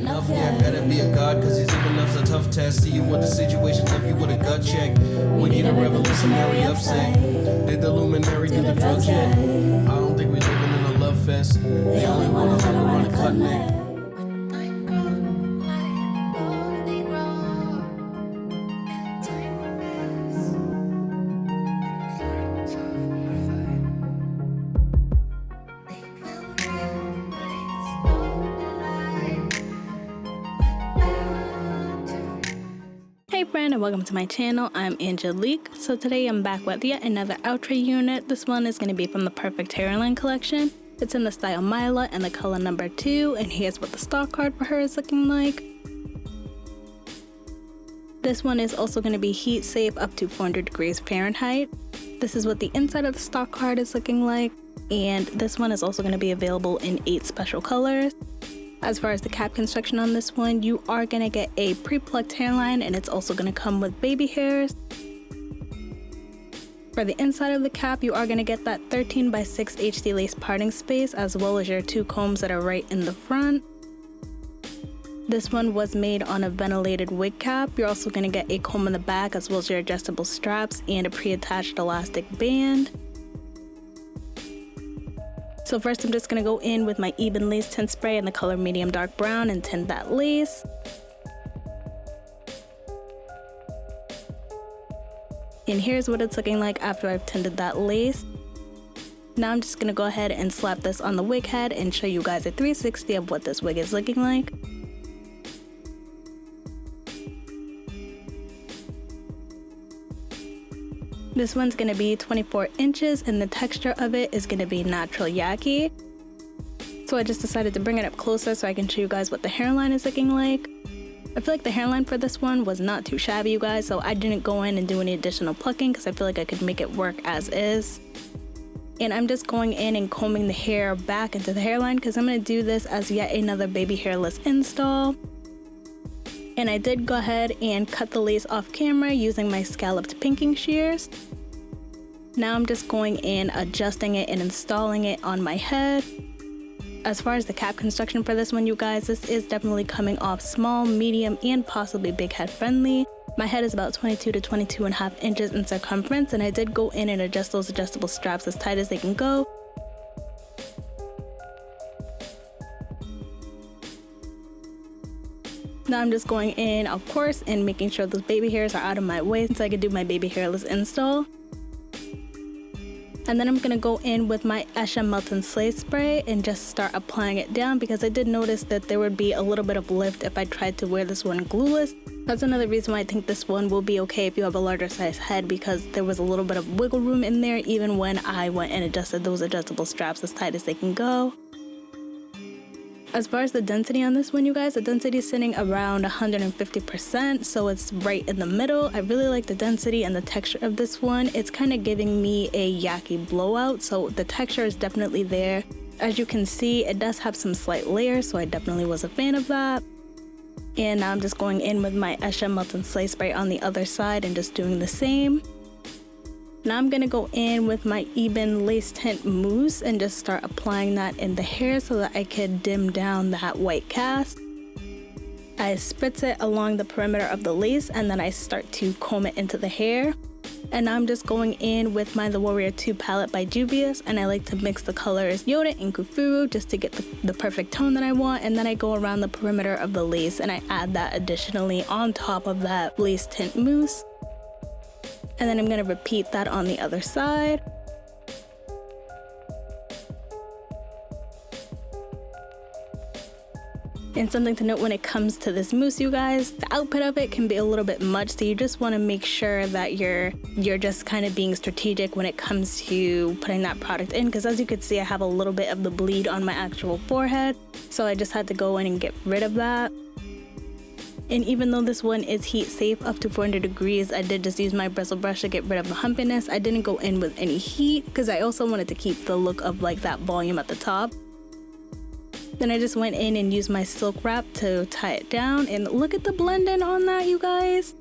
enough, yeah, better be a god, cause he's even love's a tough test. See you with the situation, left you with a gut check. We need a revolutionary upset. Did the luminary do the drugs yet? I don't think we living in a love fest. They only wanna hug around a cut neck. Hey friend, and welcome to my channel. I'm Angelique. So today I'm back with yet another Outre unit. This one is going to be from the Perfect Hairline collection. It's in the style Mailah and the color number 2, and here's what the stock card for her is looking like. This one is also going to be heat safe up to 400 degrees Fahrenheit. This is what the inside of the stock card is looking like, and this one is also going to be available in 8 special colors. As far as the cap construction on this one, you are going to get a pre-plucked hairline, and it's also going to come with baby hairs. For the inside of the cap, you are going to get that 13 by 6 HD lace parting space, as well as your 2 combs that are right in the front. This one was made on a ventilated wig cap. You're also going to get a comb in the back, as well as your adjustable straps and a pre-attached elastic band. So first I'm just going to go in with my Ebin lace tint spray in the color medium dark brown and tint that lace. And here's what it's looking like after I've tinted that lace. Now I'm just going to go ahead and slap this on the wig head and show you guys a 360 of what this wig is looking like. This one's going to be 24 inches and the texture of it is going to be natural yaki. So I just decided to bring it up closer so I can show you guys what the hairline is looking like. I feel like the hairline for this one was not too shabby, you guys, so I didn't go in and do any additional plucking because I feel like I could make it work as is. And I'm just going in and combing the hair back into the hairline because I'm going to do this as yet another baby hairless install. And I did go ahead and cut the lace off camera using my scalloped pinking shears. Now I'm just going in, adjusting it and installing it on my head. As far as the cap construction for this one, you guys, this is definitely coming off small, medium, and possibly big head friendly. My head is about 22 to 22.5 inches in circumference, and I did go in and adjust those adjustable straps as tight as they can go. Now I'm just going in, of course, and making sure those baby hairs are out of my way so I can do my baby hairless install. And then I'm going to go in with my Esha Melt and Slay spray and just start applying it down because I did notice that there would be a little bit of lift if I tried to wear this one glueless. That's another reason why I think this one will be okay if you have a larger size head, because there was a little bit of wiggle room in there even when I went and adjusted those adjustable straps as tight as they can go. As far as the density on this one, you guys, the density is sitting around 150%, so it's right in the middle. I really like the density and the texture of this one. It's kind of giving me a yaki blowout, so the texture is definitely there. As you can see, it does have some slight layers, so I definitely was a fan of that. And now I'm just going in with my Esha Melt and Slay spray on the other side and just doing the same. Now I'm going to go in with my Ebin lace tint mousse and just start applying that in the hair so that I can dim down that white cast. I spritz it along the perimeter of the lace and then I start to comb it into the hair. And now I'm just going in with my The Warrior 2 palette by Juvia's, and I like to mix the colors Yoda and Kufuru just to get the perfect tone that I want, and then I go around the perimeter of the lace and I add that additionally on top of that lace tint mousse. And then I'm going to repeat that on the other side. And something to note when it comes to this mousse, you guys, the output of it can be a little bit much, so you just want to make sure that you're just kind of being strategic when it comes to putting that product in, because as you can see, I have a little bit of the bleed on my actual forehead, so I just had to go in and get rid of that. And even though this one is heat safe up to 400 degrees, I did just use my bristle brush to get rid of the humpiness. I didn't go in with any heat because I also wanted to keep the look of like that volume at the top. Then I just went in and used my silk wrap to tie it down, and look at the blend in on that, you guys.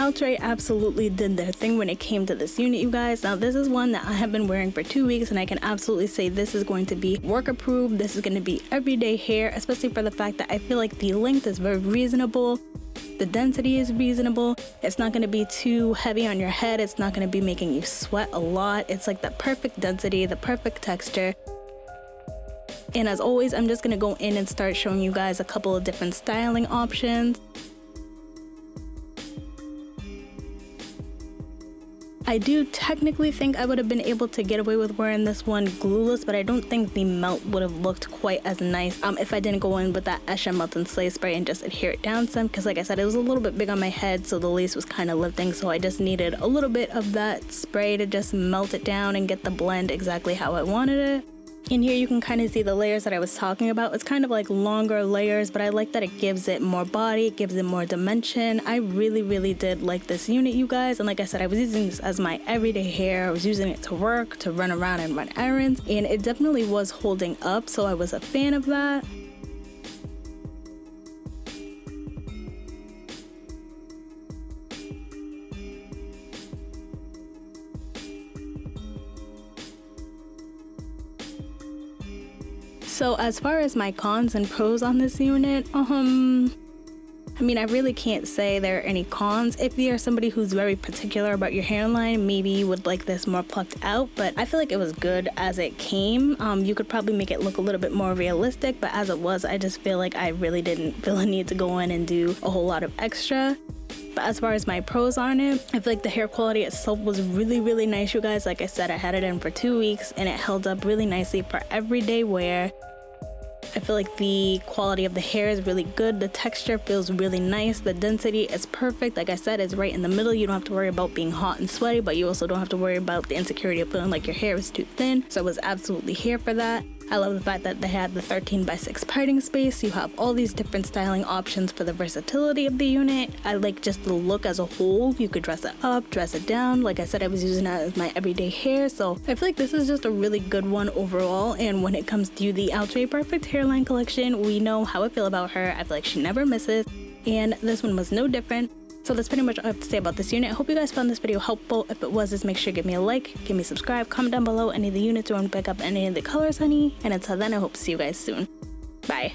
Outre absolutely did their thing when it came to this unit, you guys. Now this is one that I have been wearing for 2 weeks, and I can absolutely say this is going to be work approved. This is going to be everyday hair, especially for the fact that I feel like the length is very reasonable. The density is reasonable. It's not going to be too heavy on your head. It's not going to be making you sweat a lot. It's like the perfect density, the perfect texture. And as always, I'm just going to go in and start showing you guys a couple of different styling options. I do technically think I would have been able to get away with wearing this one glueless, but I don't think the melt would have looked quite as nice if I didn't go in with that Esha Melt and Slay spray and just adhere it down some, because like I said, it was a little bit big on my head, so the lace was kind of lifting, so I just needed a little bit of that spray to just melt it down and get the blend exactly how I wanted it. In here you can kind of see the layers that I was talking about. It's kind of like longer layers, but I like that it gives it more body, it gives it more dimension. I really did like this unit, you guys. And like I said, I was using this as my everyday hair. I was using it to work, to run around and run errands, and it definitely was holding up, so I was a fan of that. So as far as my cons and pros on this unit, I mean, I really can't say there are any cons. If you're somebody who's very particular about your hairline, maybe you would like this more plucked out, but I feel like it was good as it came. You could probably make it look a little bit more realistic, but as it was, I just feel like I really didn't feel a need to go in and do a whole lot of extra. But as far as my pros on it, I feel like the hair quality itself was really nice, you guys. Like I said, I had it in for 2 weeks and it held up really nicely for everyday wear. I feel like the quality of the hair is really good. The texture feels really nice. The density is perfect. Like I said, it's right in the middle. You don't have to worry about being hot and sweaty, but you also don't have to worry about the insecurity of feeling like your hair is too thin. So I was absolutely here for that. I love the fact that they had the 13x6 parting space. You have all these different styling options for the versatility of the unit. I like just the look as a whole. You could dress it up, dress it down. Like I said, I was using it as my everyday hair, so I feel like this is just a really good one overall. And when it comes to the Outre Perfect Hairline collection, we know how I feel about her. I feel like she never misses, and this one was no different. So that's pretty much all I have to say about this unit. I hope you guys found this video helpful. If it was, just make sure to give me a like, give me a subscribe, comment down below any of the units you want to pick up, any of the colors, honey. And until then, I hope to see you guys soon. Bye.